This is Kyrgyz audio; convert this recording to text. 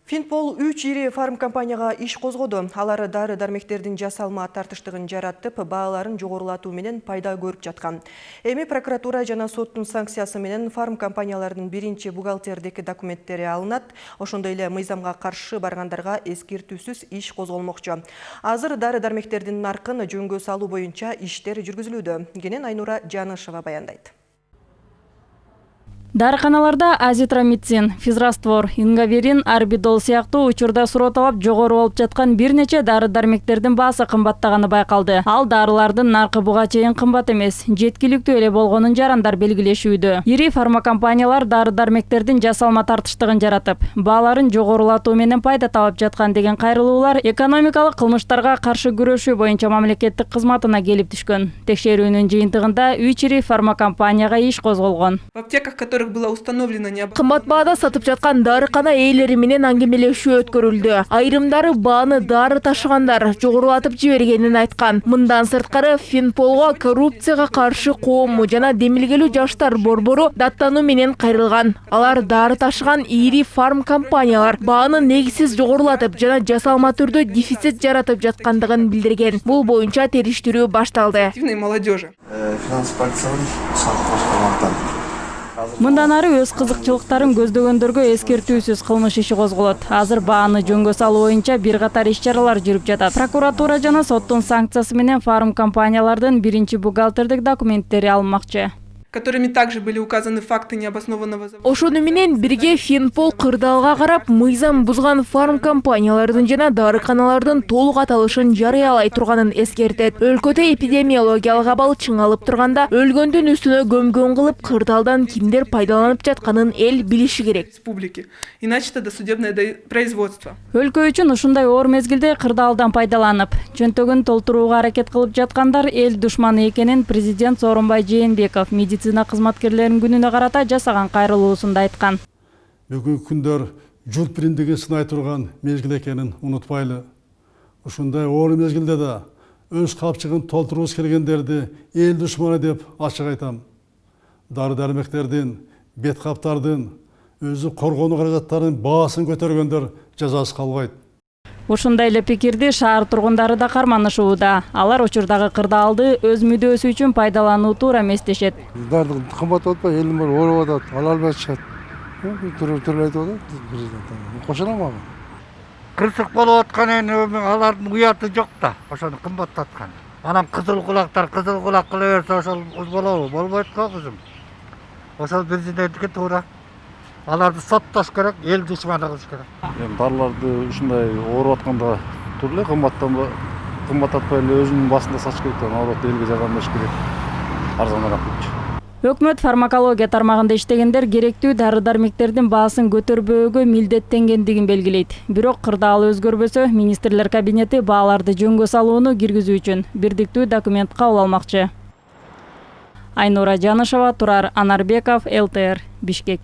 Финпол 3 ири фарм компанияга иш козгоду. Алар дары-дармектердин жасалма тартыштыгын жаратып, бааларын жогорулатуу менен пайда көрүп жаткан. Эми прокуратура жана соттун санкциясы менен фарм компаниялардын биринчи бухгалтердеги документтери алынат. Ошондой эле мыйзамга каршы баргандарга эскертүүсүз иш козголмокчу. Азыр дары-дармектердин наркын жөнгө салуу боюнча иштер жүргүзүлүүдө. Кенен Айнура Жанышева баяндайт. Дарыканаларда азитромицин, физраствор, ингаверин, арбидол сыяктуу учурда суроталап жогору болуп жаткан бир нече дары-дармектердин баасы кымбаттаганы байкалды. Ал дарылардын наркы буга чейин кымбат эмес, жеткиликтүү эле болгонун жарандар белгилешүүдө. Ири фармакомпаниялар дары-дармектердин жасалма тартыштыгын жаратып, бааларын жогорулатуу менен пайда табып жаткан деген кайрылуулар экономикалык кылмыштарга каршы күрөшүү боюнча мамлекеттик кызматына келип түшкөн. Текшерүүнүн жыйынтыгында 3 ири фармакомпанияга иш козголгон. В аптеках, которых было установлено кымбат баада сатып жаткан дарыкана ээлери менен аңгемелешүү өткөрүлдү. Айрымдары бааны дары ташыгандар жогорулатып жибергенин айткан. Мындан сырткары Финполго коррупцияга каршы коому жана демилгелүү жаштар борбору даттануу менен кайрылган. Алар дары ташыган ири фарм компаниялар бааны негизсиз жогорулатып жана жасалма түрдө дефицит жаратып жаткандыгын билдирген. Бул боюнча териштирүү башталды. молодежи. Финанс полициянын сатып башкарган. Мындан ары өз кызыкчылыктарын көздөгөндөргө эскертүүсүз кылмыш иши козголот. Азыр бааны жөнгө салуу боюнча бир катар иш-чаралар жүрүп жатат. Прокуратура жана соттун санкциясы менен фарм компаниялардын биринчи бухгалтердик документтери алынмакчы. Которыми также были указаны факты необоснованного завода. Ошону менен бирге Финпол кырдаалга карап, мыйзам бузган фарм компаниялардын жана дарыканалардын толук аталышын жарыялай турганын эскертет. Өлкөдө эпидемиологиялык абал чыңалып турганда, өлгөндүн үстүнө көмгөн кылып кырдаалдан кимдер пайдаланып жатканын эл билиши керек. Республики. Иначе это досудебное производство. Өлкө үчүн ушундай оор мезгилде кырдаалдан пайдаланып, чөнтөгүн толтурууга аракет кылып жаткандар эл душманы экенин президент Сооронбай Жээнбеков медицина кызматкерлеринин күнүнө карата жасаган кайрылуусунда айткан. Бүгүнкү күндөр журт биримдигин сынай турган мезгил экенин унутпайлы. Ушундай оор мезгилде да өз капчыгын толтурубуз келгендерди эл душманы деп ачык айтам. Дары-дармектердин, бет каптардын, өзү коргонуу каражаттарынын баасын көтөргөндөр жазасыз калбайт. Ушундай эле пикирди шаар тургундары да карманышууда. Алар учурдагы кырдаалды өз мүдөөсү үчүн пайдалануу туура эмес дешет. Дарды кымбат атпайбы, элдин баары ооруп атат, ала албай атышат. Түрлүү айтып атат президент. Кошулам ага. Кырсык болуп аткан алардын уяты жок да, ошону кымбаттаткан. Анан кызыл кулак кыла берсе ошол болобу? Болбойт го кызым. Ошол президенттикке туура. Аларды соттош керек, эл душманы кылыш керек. Дарыларды ушундай ооруп атканда туруп эле кымбаттатпай эле өзүнүн басында сатыш керек да, наоборот элге жардамдаш керек. Арзаныраак болчу. Өкмөт фармакология тармагында иштегендер керектүү дары-дармектердин баасын көтөрбөөгө милдеттенгендигин белгилейт. Бирок кырдаал өзгөрбөсө, министрлер кабинети бааларды жөнгө салууну киргизүү үчүн бирдиктүү документ кабыл алмакчы. Айнура Жанышева, Турар Анарбеков, ЛТР, Бишкек.